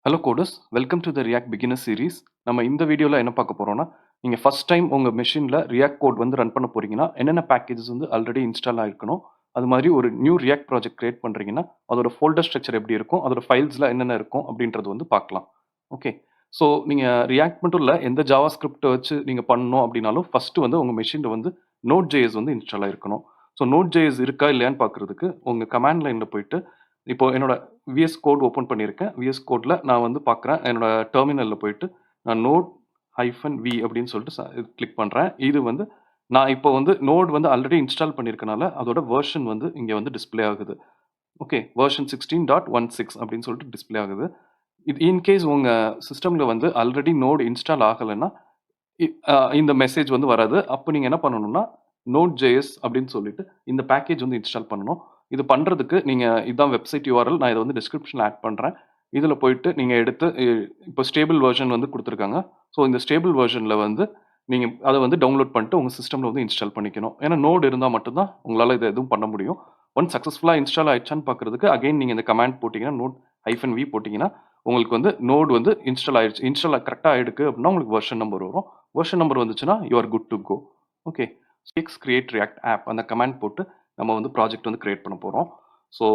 Hello coders, welcome to the react beginner series. நம்ம இந்த வீடியோவில் என்ன பார்க்க போகிறோம்னா, நீங்கள் ஃபஸ்ட் டைம் உங்கள் மெஷினில் ரியாக்ட் கோட் வந்து ரன் பண்ண போகிறீங்கன்னா என்னென்ன பேக்கேஜஸ் வந்து ஆல்ரெடி இன்ஸ்டால் ஆகிருக்கணும், அது மாதிரி ஒரு நியூ ரியாக்ட் ப்ராஜெக்ட் கிரியேட் பண்ணுறீங்கன்னா அதோட ஃபோல்டர் ஸ்ட்ரக்சர் எப்படி இருக்கும், அதோட ஃபைல்ஸில் என்னென்ன இருக்கும் அப்படின்றது வந்து பார்க்கலாம். ஓகே, ஸோ நீங்கள் ரியாக்ட் மட்டும் இல்லை, எந்த ஜாவா ஸ்கிரிப்டை வச்சு நீங்கள் பண்ணணும் அப்படின்னாலும் ஃபஸ்ட்டு வந்து உங்கள் மெஷினில் வந்து Node.js வந்து இன்ஸ்டால் ஆகிருக்கணும். ஸோ Node.js இருக்கா இல்லையான்னு பார்க்குறதுக்கு உங்கள் கமாண்ட் லைனில் போயிட்டு, இப்போ என்னோட விஎஸ் கோட் ஓப்பன் பண்ணியிருக்கேன். விஎஸ் கோடில் நான் வந்து பார்க்குறேன், என்னோட டெர்மினலில் போயிட்டு நான் node-v அப்படின்னு சொல்லிட்டு கிளிக் பண்ணுறேன். இது வந்து நான் இப்போ வந்து நோட் வந்து ஆல்ரெடி இன்ஸ்டால் பண்ணியிருக்கனால அதோட வெர்ஷன் வந்து இங்கே வந்து டிஸ்பிளே ஆகுது. ஓகே, வெர்ஷன் 16.16 அப்படின்னு சொல்லிட்டு டிஸ்பிளே ஆகுது. இது இன்கேஸ் உங்கள் சிஸ்டமில் வந்து ஆல்ரெடி நோட் இன்ஸ்டால் ஆகலைன்னா இந்த மெசேஜ் வந்து வராது. அப்போ நீங்கள் என்ன பண்ணணும்னா Node.js அப்படின்னு சொல்லிட்டு இந்த பேக்கேஜ் வந்து இன்ஸ்டால் பண்ணணும். இது பண்ணுறதுக்கு நீங்கள் இதான் வெப்சைட் URL, நான் இதை வந்து டிஸ்கிரிப்ஷனில் ஆட் பண்ணுறேன். இதில் போயிட்டு நீங்கள் எடுத்து இப்போ ஸ்டேபிள் வெர்ஷன் வந்து கொடுத்துருக்காங்க. ஸோ இந்த ஸ்டேபிள் வெர்ஷனில் வந்து நீங்கள் அதை வந்து டவுன்லோட் பண்ணிட்டு உங்கள் சிஸ்டமில் வந்து இன்ஸ்டால் பண்ணிக்கணும். ஏன்னா நோட் இருந்தால் மட்டும்தான் உங்களால் இதை எதுவும் பண்ண முடியும். ஒன்ஸ் சக்ஸஸ்ஃபுல்லாக இன்ஸ்டால் ஆயிடுச்சான்னு பார்க்குறதுக்கு அகைன் நீங்கள் இந்த கமாண்ட் போட்டிங்கன்னா node-v போட்டிங்கன்னா உங்களுக்கு வந்து நோட் வந்து இன்ஸ்டால் ஆயிடுச்சு. இன்ஸ்டால் கரெக்டாக ஆகிடுக்கு அப்படின்னா உங்களுக்கு வெர்ஷன் நம்பர் வரும். வெர்ஷன் நம்பர் வந்துச்சுன்னா you are good to go. Okay, create react app அந்த கமாண்ட் போட்டு நம்ம வந்து ப்ராஜெக்ட் வந்து கிரியேட் பண்ண போகிறோம். ஸோ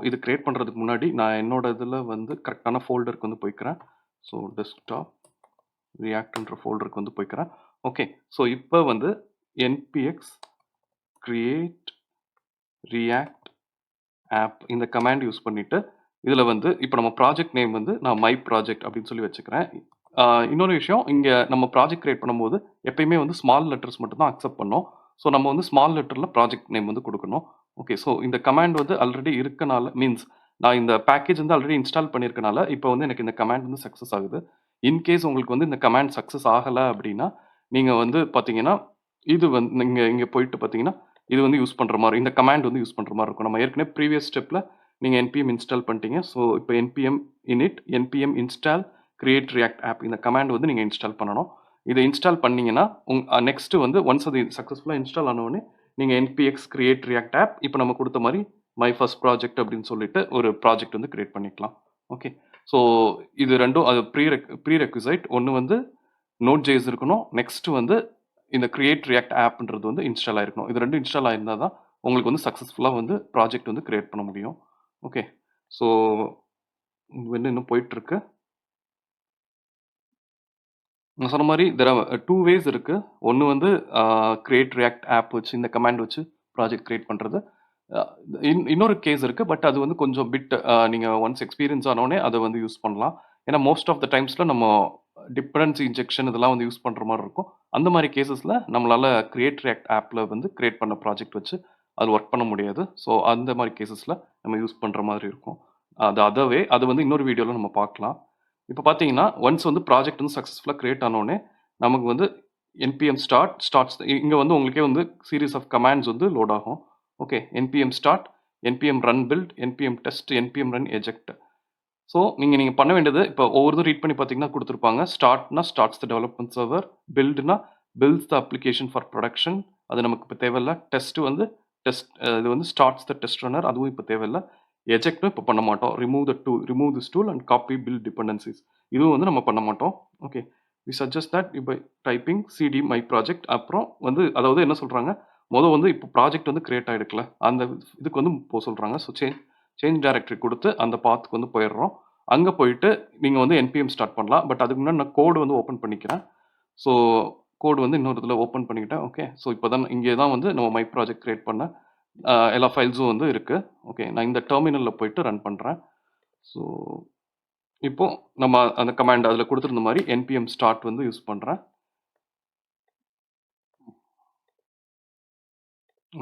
இது கிரியேட் பண்ணுறதுக்கு முன்னாடி நான் என்னோட இதில் வந்து கரெக்டான ஃபோல்டருக்கு வந்து போய்க்கிறேன். ஸோ டெஸ்க்டாப் ரியாக்ட்ன்ற ஃபோல்டருக்கு வந்து போய்க்கிறேன். ஓகே, ஸோ இப்போ வந்து npx create react app இந்த கமாண்ட் யூஸ் பண்ணிவிட்டு இதில் வந்து இப்போ நம்ம ப்ராஜெக்ட் நேம் வந்து நான் மை ப்ராஜெக்ட் அப்படின்னு சொல்லி வச்சுக்கிறேன். இன்னொரு விஷயம், இங்கே நம்ம ப்ராஜெக்ட் கிரியேட் பண்ணும்போது எப்பயுமே வந்து ஸ்மால் லெட்டர்ஸ் மட்டும் தான் அக்செப்ட் பண்ணோம். ஸோ நம்ம வந்து ஸ்மால் லெட்டரில் ப்ராஜெக்ட் நேம் வந்து கொடுக்கணும். ஓகே, ஸோ இந்த கமாண்ட் வந்து ஆல்ரெடி இருக்கனால மீன்ஸ் நான் இந்த பேக்கேஜ் வந்து ஆல்ரெடி இன்ஸ்டால் பண்ணியிருக்கனால இப்போ வந்து எனக்கு இந்த கமாண்ட் வந்து சக்ஸஸ் ஆகுது. இன்கேஸ் உங்களுக்கு வந்து இந்த கமாண்ட் சக்ஸஸ் ஆகலை அப்படின்னா நீங்கள் வந்து பார்த்தீங்கன்னா இது வந்து நீங்கள் இங்கே போயிட்டு பார்த்தீங்கன்னா இது வந்து யூஸ் பண்ணுற மாதிரி இந்த கமாண்ட் வந்து யூஸ் பண்ணுற மாதிரி இருக்கும். நம்ம ஏற்கனவே ப்ரீவியஸ் ஸ்டெப்பில் நீங்கள் npm இன்ஸ்டால் பண்ணிட்டீங்க. ஸோ இப்போ npm init npm install create react app இந்த கமாண்ட் வந்து நீங்கள் இன்ஸ்டால் பண்ணணும். இதை இன்ஸ்டால் பண்ணீங்கன்னா நெக்ஸ்ட் வந்து ஒன்ஸ் அது சக்ஸஸ்ஃபுல்லாக இன்ஸ்டால் ஆனோடனே நீங்கள் npx create react app இப்போ நம்ம கொடுத்த மாதிரி மை ஃபர்ஸ்ட் ப்ராஜெக்ட் அப்படின்னு சொல்லிட்டு ஒரு ப்ராஜெக்ட் வந்து கிரியேட் பண்ணிக்கலாம். ஓகே, ஸோ இது ரெண்டும் அது ப்ரீ ரெக்விசைட். ஒன்று வந்து Node.js இருக்கணும், நெக்ஸ்ட் வந்து இந்த கிரியேட் ரியாக்ட் ஆப்ன்றது வந்து இன்ஸ்டால் ஆயிருக்கணும். இது ரெண்டும் இன்ஸ்டால் ஆயிருந்தால் தான் உங்களுக்கு வந்து சக்ஸஸ்ஃபுல்லாக வந்து ப்ராஜெக்ட் வந்து கிரியேட் பண்ண முடியும். ஓகே, ஸோ இன்னும் போயிட்டுருக்கு. நான் சொன்ன மாதிரி தெர் ஆர் 2 வேஸ் இருக்கு. ஒன்று வந்து கிரியேட் ரியாக்ட் ஆப் வச்சு இந்த கமாண்ட் வச்சு ப்ராஜெக்ட் கிரியேட் பண்ணுறது. இன்னொரு கேஸ் இருக்குது, பட் அது வந்து கொஞ்சம் பிட் நீங்கள் ஒன்ஸ் எக்ஸ்பீரியன்ஸ் ஆனோடனே அதை வந்து யூஸ் பண்ணலாம். ஏன்னா மோஸ்ட் ஆஃப் த டைம்ஸில் நம்ம டிபெண்டன்சி இன்ஜெக்ஷன் இதெல்லாம் வந்து யூஸ் பண்ணுற மாதிரி இருக்கும். அந்த மாதிரி கேசஸில் நம்மளால் கிரியேட் ரியாக்ட் ஆப்பில் வந்து கிரியேட் பண்ண ப்ராஜெக்ட் வச்சு அது ஒர்க் பண்ண முடியாது. ஸோ அந்த மாதிரி கேசஸில் நம்ம யூஸ் பண்ணுற மாதிரி இருக்கும். அது வந்து இன்னொரு வீடியோவில் நம்ம பார்க்கலாம். இப்போ பார்த்தீங்கன்னா ஒன்ஸ் வந்து ப்ராஜெக்ட் வந்து சக்ஸஸ்ஃபுல்லாக கிரியேட் ஆனோடனே நமக்கு வந்து npm ஸ்டார்ட்ஸ் இங்கே வந்து உங்களுக்கே வந்து சீரீஸ் ஆஃப் கமாண்ட்ஸ் வந்து லோட் ஆகும். Okay, npm start, npm run build, npm test, npm run eject. So நீங்கள் பண்ண வேண்டியது இப்போ ஒவ்வொருத்தரும் ரீட் பண்ணி பார்த்தீங்கன்னா கொடுத்துருப்பாங்க. ஸ்டார்ட்னா ஸ்டார்ட்ஸ் த டெவலப்மெண்ட் சர்வர், பில்டுனா builds the application for production, அது நமக்கு இப்போ தேவையில்லை. டெஸ்ட் வந்து இது வந்து ஸ்டார்ட்ஸ் த டெஸ்ட் ரன்னர், அதுவும் இப்போ தேவையில்லை. எஜெக்டும் இப்போ பண்ண மாட்டோம். Remove this tool and copy build dependencies, இதுவும் வந்து நம்ம பண்ண மாட்டோம். Okay, we suggest that by typing cd my project. அப்புறம் வந்து அதாவது என்ன சொல்கிறாங்க, வந்து இப்போ ப்ராஜெக்ட் வந்து கிரியேட் ஆகிடுக்கல, அந்த இதுக்கு வந்து போக சொல்கிறாங்க. ஸோ சேஞ்ச் டைரக்டரி கொடுத்து அந்த பாத்துக்கு வந்து போயிடுறோம். அங்கே போயிட்டு நீங்கள் வந்து npm ஸ்டார்ட் பண்ணலாம். பட் அதுக்கு முன்னாடி நான் கோடு வந்து ஓப்பன் பண்ணிக்கிறேன். ஸோ கோடு வந்து இன்னொரு இதில் ஓப்பன் பண்ணிக்கிட்டேன். ஓகே, ஸோ இப்போ தான் இங்கே தான் வந்து நம்ம மை ப்ராஜெக்ட் கிரியேட் பண்ண எல்லா ஃபைல்ஸும் வந்து இருக்குது. ஓகே, நான் இந்த டெர்மினலில் போயிட்டு ரன் பண்ணுறேன். ஸோ இப்போ நம்ம அந்த கமாண்ட் அதில் கொடுத்துருந்த மாதிரி npm ஸ்டார்ட் வந்து யூஸ் பண்ணுறேன்.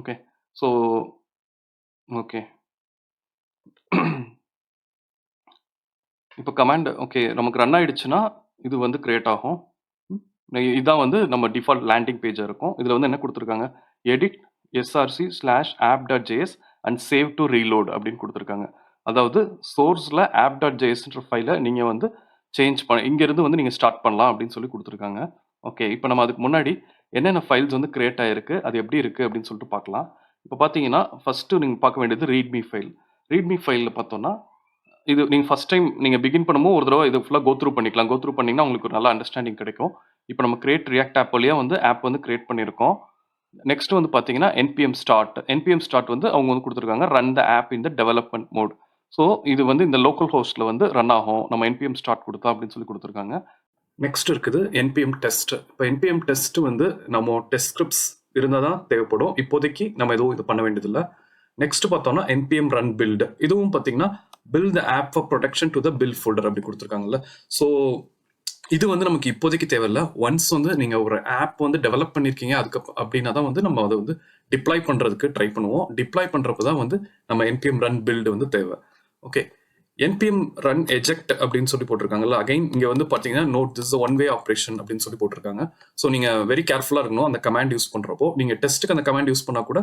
ஓகே, ஸோ ஓகே இப்போ கமாண்ட் ஓகே நமக்கு ரன் ஆயிடுச்சுன்னா இது வந்து கிரியேட் ஆகும். இதுதான் வந்து நம்ம டிஃபால்ட் லேண்டிங் பேஜாக இருக்கும். இதில் வந்து என்ன கொடுத்துருக்காங்க, edit src/app.js and save to reload அப்படின்னு கொடுத்துருக்காங்க. அதாவது சோர்ஸில் app.jsன்ற ஃபைலை நீங்கள் வந்து சேஞ்ச் பண்ண இங்கேருந்து வந்து நீங்கள் ஸ்டார்ட் பண்ணலாம் அப்படின்னு சொல்லி கொடுத்துருக்காங்க. ஓகே, இப்போ நம்ம அதுக்கு முன்னாடி என்னென்ன ஃபைல்ஸ் வந்து கிரியேட் ஆகிருக்கு, அது எப்படி இருக்குது அப்படின்னு சொல்லிட்டு பார்க்கலாம். இப்போ பார்த்தீங்கன்னா ஃபஸ்ட்டு நீங்கள் பார்க்க வேண்டியது ரீட்மி ஃபைல். ரீட்மி ஃபைலில் பார்த்தோன்னா இது நீங்க ஃபர்ஸ்ட் டைம் நீங்க பிகின் பண்ணும்போது ஒரு தடவ இது ஃபுல்லா கோ த்ரூ பண்ணிக்கலாம். கோ த்ரூ பண்ணீங்கன்னா உங்களுக்கு ஒரு நல்ல அண்டர்ஸ்டாண்டிங் கிடைக்கும். இப்ப நம்ம கிரியேட் ரியாக்ட் ஆப் வழியா வந்து ஆப் வந்து கிரியேட் பண்ணியிருக்கோம். நெக்ஸ்ட் வந்து பார்த்தீங்கன்னா, என்பிஎம் ஸ்டார்ட். என்பிஎம் ஸ்டார்ட் வந்து அவங்க வந்து குடுத்துருக்காங்க. Run the app in the development mode. So இது வந்து இந்த லோக்கல் ஹோஸ்ட்ல வந்து ரன் ஆகும். நம்ம என்பிஎம் ஸ்டார்ட் குடுத்தா அப்படின்னு சொல்லி குடுத்துருக்காங்க. நெக்ஸ்ட் இருக்குது என்பிஎம் டெஸ்ட். இப்போ என்பிஎம் டெஸ்ட் வந்து நம்ம டெஸ்ட் ஸ்கிரிப்ட்ஸ் இருந்தால் தான் தேவைப்படும். இப்போதைக்கு நம்ம எதுவும் இது பண்ண வேண்டியதில்லை. நெக்ஸ்ட் பார்த்தோம்னா என்பிஎம் ரன் பில்ட். இதுவும் பார்த்தீங்கன்னா build the app for production to the build folder அப்படி கொடுத்துருக்காங்கல்ல. ஸோ இது வந்து நமக்கு இப்போதைக்கு தேவையில்லை. ஒன்ஸ் வந்து நீங்கள் ஒரு ஆப் வந்து டெவலப் பண்ணியிருக்கீங்க அதுக்கு அப்படின்னா தான் வந்து நம்ம அதை வந்து டிப்ளாய் பண்ணுறதுக்கு ட்ரை பண்ணுவோம். டிப்ளாய் பண்ணுறப்ப தான் வந்து நம்ம என்பிஎம் ரன் பில்டு வந்து தேவை. ஓகே, என்பிஎம் ரன் எஜெக்ட் அப்படின்னு சொல்லி போட்டிருக்காங்கல்ல. அகைன் இங்கே வந்து பார்த்தீங்கன்னா note this one way operation அப்படின்னு சொல்லி போட்டிருக்காங்க. ஸோ நீங்கள் வெரி கேர்ஃபுல்லாக இருக்கணும் அந்த கமாண்ட் யூஸ் பண்ணுறப்போ. நீங்கள் டெஸ்ட்டுக்கு அந்த கமாண்ட் யூஸ் பண்ணால் கூட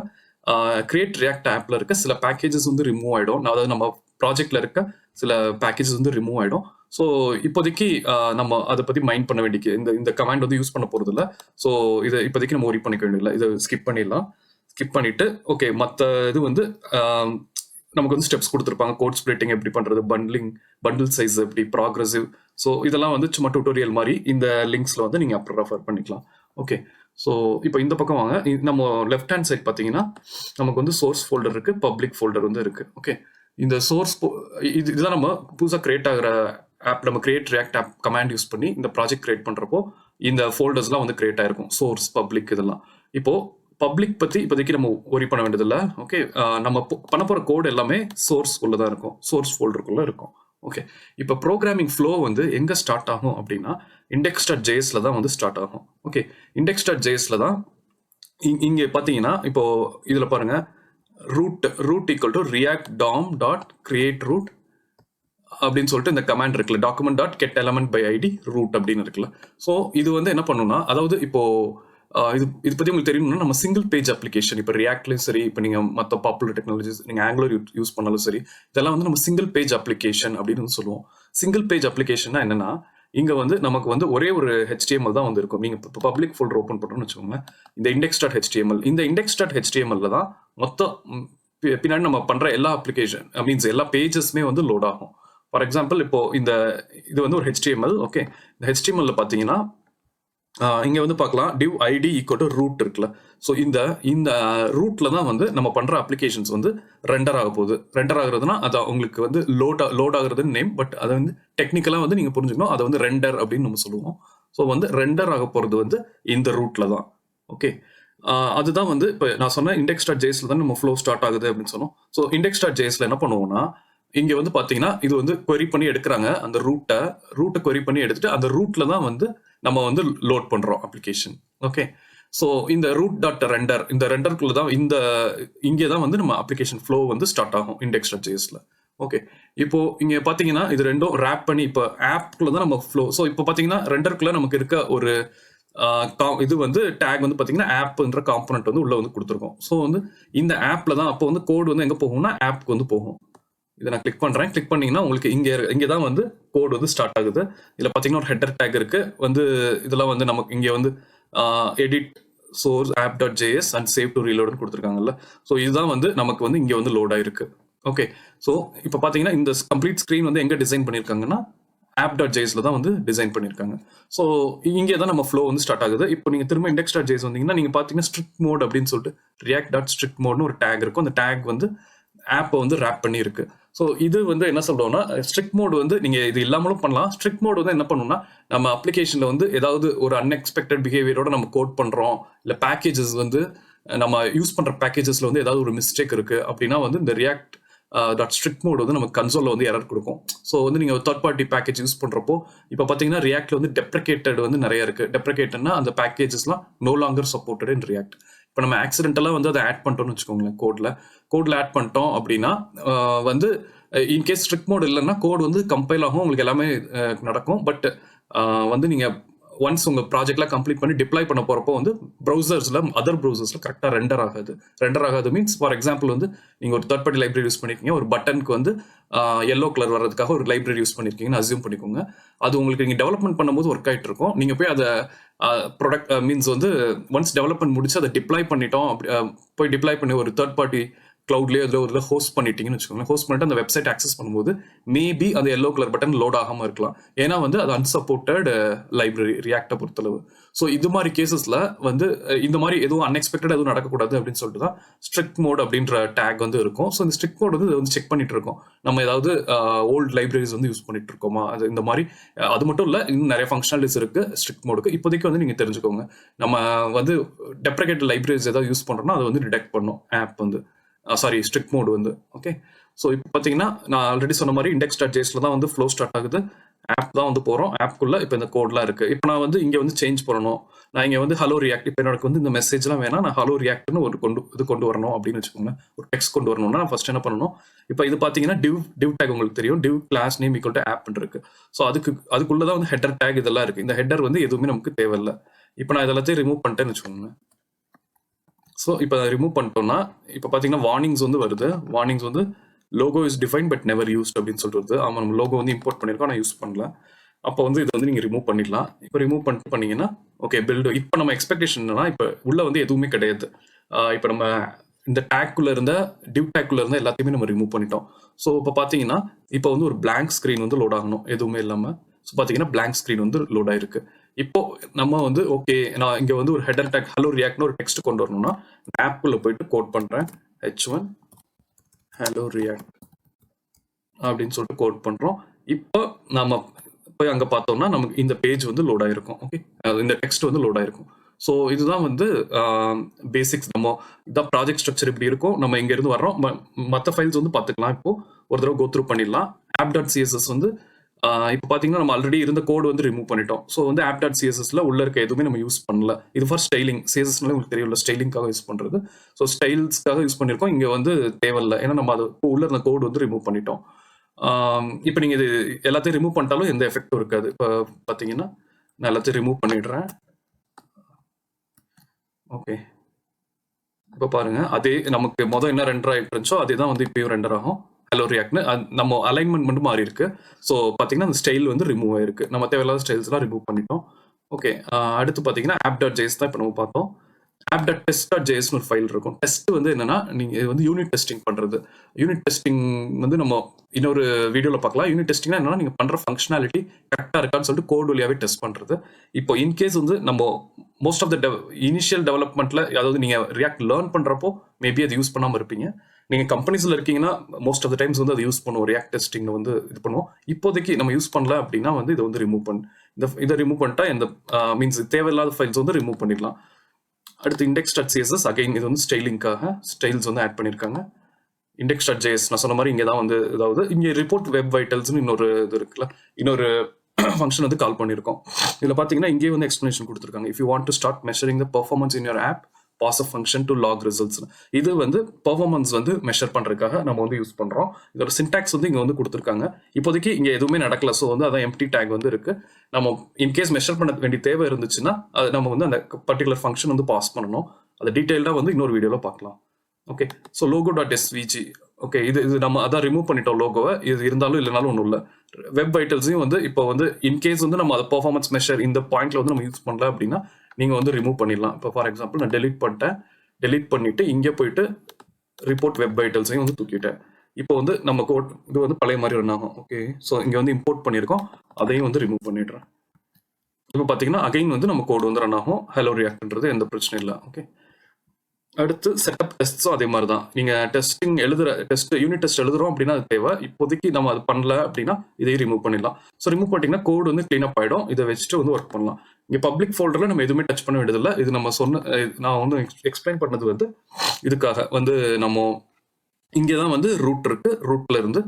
கிரியேட் ரியாக்ட் ஆப்பில் இருக்க சில பேக்கேஜஸ் வந்து ரிமூவ் ஆகிடும். அதாவது நம்ம ப்ராஜெக்டில் இருக்க சில பேக்கேஜஸ் வந்து ரிமூவ் ஆகிடும். ஸோ இப்போதைக்கு நம்ம அதை பற்றி மைண்ட் பண்ண வேண்டிய இந்த கமாண்ட் வந்து யூஸ் பண்ண போகிறது இல்லை. ஸோ இதை இப்போதைக்கு நம்ம ஒரி பண்ணிக்க வேண்டியதில்லை. இதை ஸ்கிப் பண்ணிடலாம். ஸ்கிப் பண்ணிவிட்டு ஓகே, மற்ற இது வந்து நமக்கு வந்து ஸ்டெப்ஸ் கொடுத்துருப்பாங்க. கோட் ஸ்ப்ளிட்டிங் எப்படி பண்ணுறது, பண்டில் சைஸ் எப்படி, ப்ராக்ரஸிவ். ஸோ இதெல்லாம் வந்து சும்மா டியூட்டோரியல் மாதிரி இந்த லிங்க்ஸில் வந்து நீங்கள் அப்புறம் ரெஃபர் பண்ணிக்கலாம். ஓகே, ஸோ இப்போ இந்த பக்கம் வாங்க. நம்ம லெஃப்ட் ஹேண்ட் சைட் பார்த்தீங்கன்னா நமக்கு வந்து சோர்ஸ் ஃபோல்டர் இருக்குது, பப்ளிக் ஃபோல்டர் வந்து இருக்குது. ஓகே, இந்த சோர்ஸ் இதுதான் நம்ம புதுசாக கிரியேட் ஆகிற ஆப். நம்ம create react app command use பண்ணி இந்த ப்ராஜெக்ட் கிரியேட் பண்ணுறப்போ இந்த ஃபோல்டர்ஸ்லாம் வந்து கிரியேட் ஆயிருக்கும். சோர்ஸ், பப்ளிக் இதெல்லாம். இப்போது பப்ளிக் பற்றி இப்போதைக்கு நம்ம ஒரி பண்ண வேண்டியதில்லை. ஓகே, நம்ம பண்ண போகிற கோட் எல்லாமே சோர்ஸ் உள்ளே தான் இருக்கும், சோர்ஸ் ஃபோல்டருக்குள்ளே இருக்கும். ஓகே, இப்போ ப்ரோக்ராமிங் ஃப்ளோ வந்து எங்கே ஸ்டார்ட் ஆகும் அப்படின்னா index.jsல தான் வந்து ஸ்டார்ட் ஆகும். ஓகே, index.jsல தான் இங்கே பார்த்தீங்கன்னா இப்போ இதில் பாருங்கள், root equal to react dom.create root அப்படின்னு சொல்லிட்டு இந்த கமாண்ட் இருக்குல்ல, document.get element by id root அப்படின்னு இருக்குல்ல. ஸோ இது வந்து என்ன பண்ணுன்னா, அதாவது இப்போ இது பற்றி உங்களுக்கு தெரியணும்னா நம்ம சிங்கிள் பேஜ் அப்ளிகேஷன், இப்போ ரியாக்ட்லையும் சரி, இப்போ நீங்கள் மற்ற பாப்புலர் டெக்னாலஜிஸ் நீங்கள் ஆங்குலர் யூஸ் பண்ணாலும் சரி, இதெல்லாம் வந்து நம்ம சிங்கிள் பேஜ் அப்ளிகேஷன் அப்படின்னு சொல்லுவோம். சிங்கிள் பேஜ் அப்ளிகேஷன்னா என்னன்னா, இங்கே வந்து நமக்கு வந்து ஒரே ஒரு HTML தான் வந்து இருக்கும். நீங்கள் இப்போ பப்ளிக் ஃபோல்டர் ஓப்பன் பண்ணுறோம்னு வச்சுக்கோங்க, இந்த index.html, இந்த index.html தான் மொத்தம் பின்னாடி நம்ம பண்ணுற எல்லா அப்ளிகேஷன் மீன்ஸ் எல்லா பேஜஸ்மே வந்து லோட் ஆகும். ஃபார் எக்ஸாம்பிள் இப்போ இது வந்து ஒரு HTML. ஓகே, இந்த HTML பார்த்தீங்கன்னா இங்கே வந்து பார்க்கலாம் div id equal to root இருக்குல்ல. ஸோ இந்த ரூட்டில் தான் வந்து நம்ம பண்ணுற அப்ளிகேஷன்ஸ் வந்து ரெண்டர் ஆக போகுது. ரெண்டர் ஆகுறதுனா அது உங்களுக்கு வந்து லோட் ஆகுறதுன்னு நேம், பட் அதை வந்து டெக்னிக்கலாக வந்து நீங்கள் புரிஞ்சுக்கணும், அதை வந்து ரெண்டர் அப்படின்னு நம்ம சொல்லுவோம். ஸோ வந்து ரெண்டர் ஆக போகிறது வந்து இந்த ரூட்டில் தான். ஓகே, அதுதான் வந்து இப்போ நான் சொன்னேன் index.jsல தான் நம்ம ஃப்ளோ ஸ்டார்ட் ஆகுது அப்படின்னு சொன்னோம். ஸோ index.jsல என்ன பண்ணுவோம்னா, இங்கே வந்து பார்த்தீங்கன்னா இது வந்து query பண்ணி எடுக்கிறாங்க. அந்த ரூட்டை query பண்ணி எடுத்துட்டு அந்த ரூட்டில் தான் வந்து நம்ம வந்து லோட் பண்ணுறோம் அப்ளிகேஷன். ஓகே, ஸோ இந்த root.render, இந்த ரெண்டருக்குள்ள தான் இங்கே தான் வந்து நம்ம அப்ளிகேஷன் ஃப்ளோ வந்து ஸ்டார்ட் ஆகும் index.jsல. ஓகே, இப்போ இங்கே பார்த்தீங்கன்னா இது ரெண்டும் ரேப் பண்ணி இப்போ ஆப்குள்ள தான் நம்ம ஃப்ளோ. ஸோ இப்போ பார்த்தீங்கன்னா ரெண்டருக்குள்ள நமக்கு இருக்க ஒரு இது வந்து டேக் வந்து பார்த்தீங்கன்னா ஆப்ன்ற காம்பனண்ட் வந்து உள்ள வந்து கொடுத்துருக்கோம். ஸோ வந்து இந்த ஆப்பில் தான் அப்போ வந்து கோடு வந்து எங்கே போகும்னா ஆப்க்கு வந்து போகும். இதை நான் கிளிக் பண்ணுறேன். கிளிக் பண்ணிங்கன்னா உங்களுக்கு இங்கே தான் வந்து கோடு வந்து ஸ்டார்ட் ஆகுது. இதில் பார்த்தீங்கன்னா ஒரு ஹெட்டர் டேக் இருக்குது. வந்து இதெல்லாம் வந்து நமக்கு இங்கே வந்து edit source app.js and save to ரீலோடுன்னு கொடுத்துருக்காங்கல்ல. ஸோ இதுதான் வந்து நமக்கு வந்து இங்கே வந்து லோட் ஆயிருக்கு. ஓகே, ஸோ இப்போ பார்த்தீங்கன்னா இந்த கம்ப்ளீட் ஸ்க்ரீன் வந்து எங்கே டிசைன் பண்ணியிருக்காங்கன்னா app.jsல தான் வந்து டிசைன் பண்ணியிருக்காங்க. ஸோ இங்கே தான் நம்ம ஃப்ளோ வந்து ஸ்டார்ட் ஆகுது. இப்போ நீங்கள் திரும்ப index.js வந்தீங்கன்னா நீங்கள் பார்த்தீங்கன்னா ஸ்ட்ரிக்ட் மோட் அப்படின்னு சொல்லிட்டு react.strict மோட்னு ஒரு டேக் இருக்கும். அந்த டேக் வந்து ஆப்பை வந்து ரேப் பண்ணியிருக்கு. ஸோ இது வந்து என்ன சொல்றோம்னா, ஸ்ட்ரிக்ட் மோட் வந்து நீங்கள் இது இல்லாமலும் பண்ணலாம். ஸ்ட்ரிக்ட் மோட் வந்து என்ன பண்ணணும்னா, நம்ம அப்ளிகேஷனில் வந்து ஏதாவது ஒரு அன்எக்ஸ்பெக்டட் பிஹேவியரோட நம்ம கோட் பண்ணுறோம், இல்லை பேக்கேஜஸ் வந்து நம்ம யூஸ் பண்ணுற பேக்கேஜஸில் வந்து ஏதாவது ஒரு மிஸ்டேக் இருக்குது அப்படின்னா வந்து இந்த strict mode வந்து நமக்கு கன்சோலில் வந்து எரர் கொடுக்கும். ஸோ வந்து நீங்கள் தேர்ட் பார்ட்டி பேக்கேஜ் யூஸ் பண்ணுறப்போ இப்போ பார்த்தீங்கன்னா ரியாக்டில் வந்து டெப்ரிகேட்டட் வந்து நிறைய இருக்குது. டெப்ரிகேட்டட்னா அந்த பேக்கேஜஸ்லாம் no longer supported in React. இப்போ நம்ம ஆக்சிடென்டலாக வந்து அதை ஆட் பண்ணிட்டோம்னு வச்சுக்கோங்களேன், கோடில் ஆட் பண்ணிட்டோம் அப்படின்னா வந்து இன்கேஸ் ஸ்ட்ரிக்ட் மோட் இல்லைன்னா கோட் வந்து கம்பைல் ஆகும், உங்களுக்கு எல்லாமே நடக்கும். பட் வந்து நீங்கள் ஒன்ஸ் உங்கள் ப்ராஜெக்ட்லாம் கம்ப்ளீட் பண்ணி டிப்ளாய் பண்ண போகிறப்போ வந்து அதர் ப்ரௌசர்ஸில் கரெக்டாக ரெண்டர் ஆகாது மீன்ஸ் ஃபார் எக்ஸாம்பிள் வந்து நீங்கள் ஒரு தேர்ட் பார்ட்டி லைப்ரரி யூஸ் பண்ணியிருக்கீங்க, ஒரு பட்டனுக்கு வந்து எல்லோ கலர் வர்றதுக்காக ஒரு லைப்ரரி யூஸ் பண்ணியிருக்கீங்கன்னு அசியூம் பண்ணிக்கோங்க. அது உங்களுக்கு நீங்கள் டெவலப்மெண்ட் பண்ணும்போது ஒர்க் ஆகிட்டு இருக்கும். நீங்கள் போய் அதை மீன்ஸ் வந்து ஒன்ஸ் டெவலப்மெண்ட் முடிச்சு அதை டிப்ளாய் பண்ணிட்டோம், போய் டிப்ளாய் பண்ணி ஒரு தேர்ட் பார்ட்டி கிளவுட்லேயே அதில் ஒரு ஹோஸ்ட் பண்ணிட்டீங்கன்னு வச்சுக்கோங்களேன். ஹோஸ்ட் பண்ணிட்டு அந்த வெப்சைட் ஆக்சஸ் பண்ணும்போது மேபி அந்த எல்லோ கலர் பட்டன் லோட் ஆகாமல் இருக்கலாம். ஏன்னா வந்து அது அன்சப்போர்ட்டட் லைப்ரரி ரியாக்டை பொறுத்தளவு. ஸோ இது மாதிரி கேசஸில் வந்து இந்த மாதிரி எதுவும் அன்எக்ஸ்பெக்டட் எதுவும் நடக்கக்கூடாது அப்படின்னு சொல்லிட்டு தான் ஸ்ட்ரிக்ட் மோட் அப்படின்ற டேக் வந்து இருக்கும். ஸோ இந்த ஸ்ட்ரிக்ட் மோட் வந்து வந்து செக் பண்ணிட்டு இருக்கோம். நம்ம ஏதாவது ஓல்டு லைப்ரரிஸ் வந்து யூஸ் பண்ணிட்டு இருக்கோமா, அது இந்த மாதிரி. அது மட்டும் இல்லை, இன்னும் நிறைய ஃபங்க்ஷனாலிட்டிஸ் இருக்கு ஸ்ட்ரிக்ட் மோடுக்கு. இப்போதைக்கு வந்து நீங்கள் தெரிஞ்சுக்கோங்க, நம்ம வந்து டெப்ரிகேட் லைப்ரரிஸ் ஏதாவது யூஸ் பண்ணுறோம்னா அதை வந்து டிடெக்ட் பண்ணும் ஆப் வந்து, சாரி ஸ்ட்ரிக்ட் மோட் வந்து. ஓகே, ஸோ இப்போ பார்த்தீங்கன்னா நான் ஆல்ரெடி சொன்ன மாதிரி index.jsல தான் வந்து ஃப்ளோ ஸ்டார்ட் ஆகுது. ஆப் தான் வந்து போகிறோம். ஆப்குள்ள இப்போ இந்த கோட்லாம் இருக்குது. இப்போ நான் வந்து இங்கே வந்து சேஞ்ச் பண்ணணும். நான் இங்கே வந்து ஹலோ ரியாக்ட், இப்போ எனக்கு வந்து இந்த மெசேஜ்லாம் வேணாம், நான் ஹலோ ரியாக்ட்னு ஒரு கொண்டு வரணும் அப்படின்னு வச்சுக்கோங்க. ஒரு டெக்ஸ்ட் கொண்டு வரணும்னா நான் ஃபர்ஸ்ட் என்ன பண்ணணும், இப்போ இது பார்த்தீங்கன்னா div டேக் உங்களுக்கு தெரியும், div class name equal to ஆப்னு இருக்கு. ஸோ அதுக்குள்ளே தான் வந்து ஹெட்டர் டேக் இதெல்லாம் இருக்குது. இந்த ஹெட்டர் வந்து எதுவுமே நமக்கு தேவையில்லை. இப்போ நான் இதெல்லாத்தையும் ரிமூவ் பண்ணிட்டேன்னு வச்சுக்கோங்க. ஸோ இப்போ ரிமூவ் பண்ணிட்டோம்னா இப்போ பார்த்தீங்கன்னா வார்னிங்ஸ் வந்து வருது. வார்னிங்ஸ் வந்து logo is define but never used அப்படின்னு சொல்லிட்டு வருது. ஆமாம், நம்ம லோகோ வந்து இம்போர்ட் பண்ணியிருக்கோம், நான் யூஸ் பண்ணல. அப்போ வந்து இதை வந்து நீங்கள் ரிமூவ் பண்ணிடலாம். இப்போ ரிமூவ் பண்ணிட்டு பண்ணீங்கன்னா ஓகே பில்டு. இப்போ நம்ம எக்ஸ்பெக்டேஷன் என்னன்னா, இப்போ உள்ள வந்து எதுவுமே கிடையாது. இப்போ நம்ம இந்த டேக்குள்ள இருந்த டிவ் டேக்குள்ள இருந்த எல்லாத்தையுமே நம்ம ரிமூவ் பண்ணிட்டோம். ஸோ இப்போ பார்த்தீங்கன்னா இப்போ வந்து ஒரு blank ஸ்க்ரீன் வந்து லோட் ஆகணும் எதுவுமே இல்லாமல். ஸோ பார்த்தீங்கன்னா blank ஸ்க்ரீன் வந்து லோட் ஆயிருக்கு. இப்போ நம்ம வந்து ஓகே, நான் இங்கே வந்து ஒரு ஹெடர் டேக் ஹலோ ரியாக்ட்னு ஒரு டெக்ஸ்ட் கொண்டு வரணும்னா ஆப்புக்குள்ள போயிட்டு கோட் பண்ணுறேன், h1 ஹலோ ரியாக்ட் அப்படின்னு சொல்லிட்டு கோட் பண்ணுறோம். இப்போ நம்ம போய் அங்கே பார்த்தோம்னா நமக்கு இந்த பேஜ் வந்து லோட் ஆயிருக்கும். ஓகே, இந்த டெக்ஸ்ட் வந்து லோட் ஆயிருக்கும். ஸோ இதுதான் வந்து பேசிக்ஸ். நம்ம இதான் ப்ராஜெக்ட் ஸ்ட்ரக்சர் இப்படி இருக்கும். நம்ம இங்கேருந்து வர்றோம், மற்ற ஃபைல்ஸ் வந்து பார்த்துக்கலாம். இப்போ ஒரு தடவை கோ த்ரூ பண்ணிடலாம். app.css வந்து இப்போ பார்த்தீங்கன்னா நம்ம ஆல்ரெடி இருந்த கோடு வந்து ரிமூவ் பண்ணிட்டோம். ஸோ வந்து app.cssல உள்ள இருக்க எதுவுமே நம்ம யூஸ் பண்ணல. இது ஃபார் ஸ்டைலிங். CSSனால உங்களுக்கு தெரியல, ஸ்டைலிங்காக யூஸ் பண்ணுறது. ஸோ ஸ்டைல்ஸ்க்காக யூஸ் பண்ணியிருக்கோம். இங்கே வந்து தேவையில்லை, ஏன்னா நம்ம அது உள்ள இருந்த கோடு வந்து ரிமூவ் பண்ணிட்டோம். இப்போ நீங்கள் இது எல்லாத்தையும் ரிமூவ் பண்ணிட்டாலும் எந்த எஃபெக்டும் இருக்காது. இப்போ பார்த்தீங்கன்னா நான் எல்லாத்தையும் ரிமூவ் பண்ணிடுறேன். ஓகே, இப்போ பாருங்க, அதே நமக்கு மொதல் என்ன ரெண்டர் ஆகிட்டு இருந்துச்சோ அதே தான் வந்து இப்பயும் ரெண்டர் ஆகும். ஹலோ ரியாக்ட்னு நம்ம அலைன்மெண்ட் மட்டும் மாறி இருக்கு. ஸோ பார்த்தீங்கன்னா அந்த ஸ்டைல் வந்து ரிமூவ் ஆயிருக்கு. நம்ம தேவையில்லாத ஸ்டைல்ஸ்லாம் ரிமூவ் பண்ணிட்டோம். ஓகே, அடுத்து பார்த்தீங்கன்னா app.js தான் இப்போ நம்ம பார்த்தோம். app.test.js ஒரு ஃபைல் இருக்கும். டெஸ்ட் வந்து என்னன்னா, நீங்கள் வந்து யூனிட் டெஸ்டிங் பண்ணுறது. யூனிட் டெஸ்டிங் வந்து நம்ம இன்னொரு வீடியோவில் பார்க்கலாம். யூனிட் டெஸ்டிங்னா என்னன்னா, நீங்கள் பண்ணுற ஃபங்க்ஷனாலிட்டி கரெக்டாக இருக்கான்னு சொல்லிட்டு கோட் வழியாகவே டெஸ்ட் பண்ணுறது. இப்போ இன்கேஸ் வந்து நம்ம மோஸ்ட் ஆஃப் த இனிஷியல் டெவலப்மெண்ட்டில், அதாவது நீங்கள் ரியாக்ட் லேர்ன் பண்ணுறப்போ மேபி அது யூஸ் பண்ணாமல் இருப்பீங்க. நீங்கள் கம்பெனிஸில் இருக்கீங்கன்னா மோஸ்ட் ஆஃப் த டைம்ஸ் வந்து அதை யூஸ் பண்ணுவோம், ரியாக்ட் டெஸ்டிங் வந்து இது பண்ணுவோம். இப்போதைக்கு நம்ம யூஸ் பண்ணல அப்படின்னா வந்து இதை வந்து ரிமூவ் இதை ரிமூவ் பண்ணிட்டா இந்த மீன்ஸ் தேவையில்லாத ஃபைல்ஸ் வந்து ரிமூவ் பண்ணிடலாம். அடுத்து index.css, அகைன் இது வந்து ஸ்டைலிங்காக ஸ்டைல்ஸ் வந்து ஆட் பண்ணியிருக்காங்க. index.js நான் சொன்ன மாதிரி இங்கே தான் வந்து, அதாவது இங்கே ரிப்போர்ட் வெப் வைட்டல்ஸ்னு இன்னொரு இது இருக்குல்ல, இன்னொரு ஃபங்க்ஷன் வந்து கால் பண்ணியிருக்கோம். இதில் பார்த்தீங்கன்னா இங்கே வந்து எக்ஸ்பிளனேஷன் கொடுத்துருக்காங்க. If you want to start measuring the performance in your app, pass a function to log results. இது வந்து பெர்ஃபார்மன்ஸ் வந்து மெஷர் பண்ணுறதுக்காக நம்ம வந்து யூஸ் பண்ணுறோம். இதோட சின்டாக்ஸ் வந்து இங்கே வந்து கொடுத்துருக்காங்க. இப்போதைக்கு இங்கே எதுவுமே நடக்கல. ஸோ வந்து அதான் எம்டி டேக் வந்து இருக்கு. நம்ம இன்கேஸ் மெஷர் பண்ண வேண்டிய தேவை இருந்துச்சுன்னா அது நம்ம வந்து அந்த பர்டிகுலர் ஃபங்க்ஷன் வந்து பாஸ் பண்ணணும். அதை டீட்டெயில்டாக வந்து இன்னொரு வீடியோவில் பார்க்கலாம். Okay, so logo.svg. ஓகே, இது நம்ம அதான் ரிமூவ் பண்ணிட்டோம் லோகோவை. இது இருந்தாலும் இல்லைனாலும் ஒன்றும் இல்லை. வெப் வைட்டல்ஸையும் வந்து இப்போ வந்து இன்கேஸ் வந்து நம்ம அதை பெர்ஃபார்மன்ஸ் மெஷர் இந்த பாயிண்ட்ல வந்து நம்ம யூஸ் பண்ணல அப்படின்னா நீங்கள் வந்து ரிமூவ் பண்ணிடலாம். இப்போ ஃபார் எக்ஸாம்பிள் நான் டெலிட் பண்ணிட்டேன். டெலிட் பண்ணிட்டு இங்கே போயிட்டு ரிப்போர்ட் வெப் வைட்டல்ஸையும் வந்து தூக்கிட்டேன். இப்போ வந்து நம்ம கோட் இது வந்து பழைய மாதிரி ரன் ஆகும். ஓகே, ஸோ இங்கே வந்து இம்போர்ட் பண்ணியிருக்கோம், அதையும் வந்து ரிமூவ் பண்ணிடுறேன். இப்போ பார்த்தீங்கன்னா அகைன் வந்து நம்ம கோடு வந்து ரன் ஆகும். ஹலோ ரியாக்ட்ன்றது எந்த பிரச்சனையும் இல்லை. ஓகே, அடுத்து செட்டப் டெஸ்ட்ஸும் அதே மாதிரி தான். நீங்கள் டெஸ்டிங் யூனிட் டெஸ்ட் எழுதுறோம் அப்படின்னா அது தேவை. இப்போதைக்கு நம்ம அது பண்ணல அப்படின்னா இதையும் ரிமூவ் பண்ணிடலாம். ஸோ ரிமூவ் பண்ணிட்டீங்கன்னா கோடு வந்து க்ளீன் அப் ஆகிடும். இதை வச்சுட்டு வந்து ஒர்க் பண்ணலாம். இங்கே பப்ளிக் ஃபோல்டரில் நம்ம எதுவுமே டச் பண்ண வேண்டியதில்லை. இது நம்ம நான் வந்து எக்ஸ்பிளைன் பண்ணது வந்து இதுக்காக வந்து நம்ம இங்கே தான் வந்து ரூட் இருக்கு, ரூட்ல இருந்து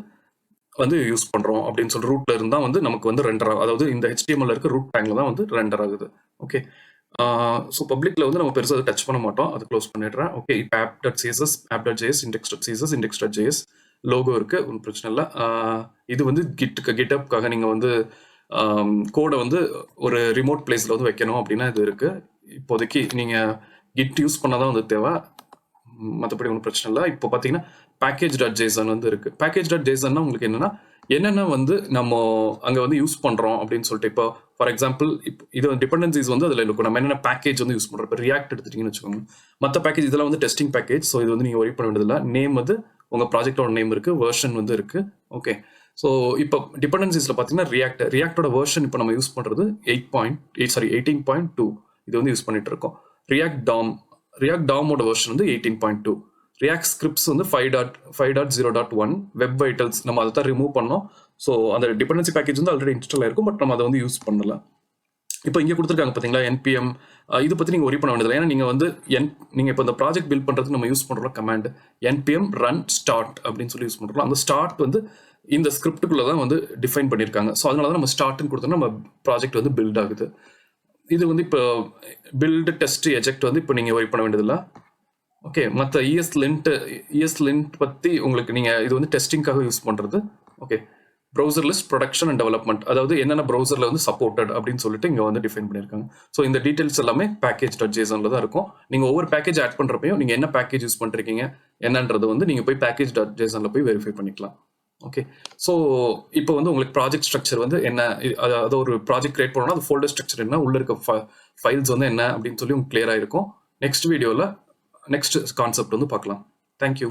வந்து யூஸ் பண்ணுறோம் அப்படின்னு சொல்லி ரூட்ல இருந்தால் வந்து நமக்கு வந்து ரெண்டர் ஆகும். அதாவது இந்த HTML இருக்க ரூட் டேங்கில் தான் வந்து ரெண்டர் ஆகுது. ஓகே, ஸோ பப்ளிக்ல வந்து நம்ம பெருசாக டச் பண்ண மாட்டோம். அதை க்ளோஸ் பண்ணிடுறேன். ஓகே, இப்போ app.css, app.js, index.css, index.js logo இருக்கு, ஒன்றும் பிரச்சனை இல்லை. இது வந்து கிட்டப்காக நீங்கள் வந்து கோடை வந்து ஒரு ரிமோட் பிளேஸில் வந்து வைக்கணும் அப்படின்னா இது இருக்கு. இப்போதைக்கு நீங்கள் கிட் யூஸ் பண்ணாதான் வந்து தேவை, மற்றபடி ஒன்றும் பிரச்சனை இல்லை. இப்போ பார்த்தீங்கன்னா package.json வந்து இருக்கு. package.jsonna உங்களுக்கு என்னன்னா, என்னென்ன வந்து நம்ம அங்கே வந்து யூஸ் பண்ணுறோம் அப்படின்னு சொல்லிட்டு இப்போ ஃபார் எக்ஸாம்பிள் இப்போ இது டிபெண்டன்சிஸ் வந்து அதில் இருக்கும். நம்ம என்னென்ன பேக்கேஜ் வந்து யூஸ் பண்ணுறோம். இப்போ ரியாக்ட் எடுத்துட்டீங்கன்னு வச்சுக்கோங்க. மற்ற பேக்கேஜ் இதெல்லாம் வந்து டெஸ்டிங் பேக்கேஜ். ஸோ இது வந்து நீங்கள் ஒரி பண்ண வேண்டியதில்லை. நேம் வந்து உங்கள் ப்ராஜெக்டோட நேம் இருக்குது, வெர்ஷன் வந்து இருக்குது. ஓகே, ஸோ இப்போ டிபெண்டன்சிஸில் பார்த்தீங்கன்னா ரியாக்டோட வெர்ஷன் இப்போ நம்ம யூஸ் பண்ணுறது 18.2 இது வந்து யூஸ் பண்ணிட்டு இருக்கோம். ரியாக்ட் டாமோட வெர்ஷன் வந்து 18.2. ரியாக்ட் ஸ்கிரிப்ட்ஸ் வந்து 5.0.1. வெப் வைட்டல்ஸ் நம்ம அதை தான் ரிமூவ் பண்ணோம். ஸோ அந்த டிபெண்டன்சி பேக்கேஜ் வந்து ஆல்ரெடி இன்ஸ்டால் ஆயிருக்கும், பட் நம்ம அதை வந்து யூஸ் பண்ணல. இப்போ இங்கே கொடுத்துருக்காங்க பார்த்தீங்களா NPM. இது பற்றி நீங்கள் ஒரி பண்ண வேண்டியதில்லை. ஏன்னா நீங்கள் வந்து நீங்கள் இப்போ இந்த ப்ராஜெக்ட் பில்ட் பண்ணுறதுக்கு நம்ம யூஸ் பண்ணுறோம் கமாண்ட் NPM run start அப்படின்னு சொல்லி யூஸ் பண்ணுறோம். அந்த ஸ்டார்ட் வந்து இந்த ஸ்கிரிப்டுக்குள்ளே தான் வந்து டிஃபைன் பண்ணியிருக்காங்க. ஸோ அதனால தான் நம்ம ஸ்டார்ட்னு கொடுத்தோம்னா நம்ம ப்ராஜெக்ட் வந்து பில்ட் ஆகுது. இது வந்து இப்போ பில்டு டெஸ்ட் எஜெக்ட் வந்து இப்போ நீங்கள் ஒரி பண்ண வேண்டியதில்லை. ஓகே, மற்ற ESLint பற்றி உங்களுக்கு நீங்கள் இது வந்து டெஸ்டிங்காக யூஸ் பண்ணுறது. Okay, browser list production and development, அதாவது என்னென்ன ப்ரௌசரில் வந்து சப்போர்ட்டட் அப்படின்னு சொல்லிட்டு இங்கே வந்து டிஃபைன் பண்ணியிருக்காங்க. ஸோ இந்த டீட்டெயில்ஸ் எல்லாமே Package.JSON தான் இருக்கும். நீங்கள் ஒவ்வொரு பேக்கேஜ் ஆட் பண்ணுறப்பையும் நீங்கள் என்ன பேக்கேஜ் யூஸ் பண்ணிருக்கீங்க என்னன்றது வந்து நீங்கள் போய் Package.JSON போய் வெரிஃபை பண்ணிக்கலாம். ஓகே, ஸோ இப்போ வந்து உங்களுக்கு ப்ராஜெக்ட் ஸ்ட்ரக்சர் வந்து என்ன, அதாவது ஒரு ப்ராஜெக்ட் கிரியேட் பண்ணணும்னா அது ஃபோல்டர் ஸ்ட்ரக்சர் என்ன, உள்ள இருக்க ஃபைல்ஸ் வந்து என்ன அப்படின்னு சொல்லி உங்களுக்கு கிளியராக இருக்கும். நெக்ஸ்ட் வீடியோவில் நெக்ஸ்ட் கான்செப்ட் வந்து பார்க்கலாம். தேங்க்யூ.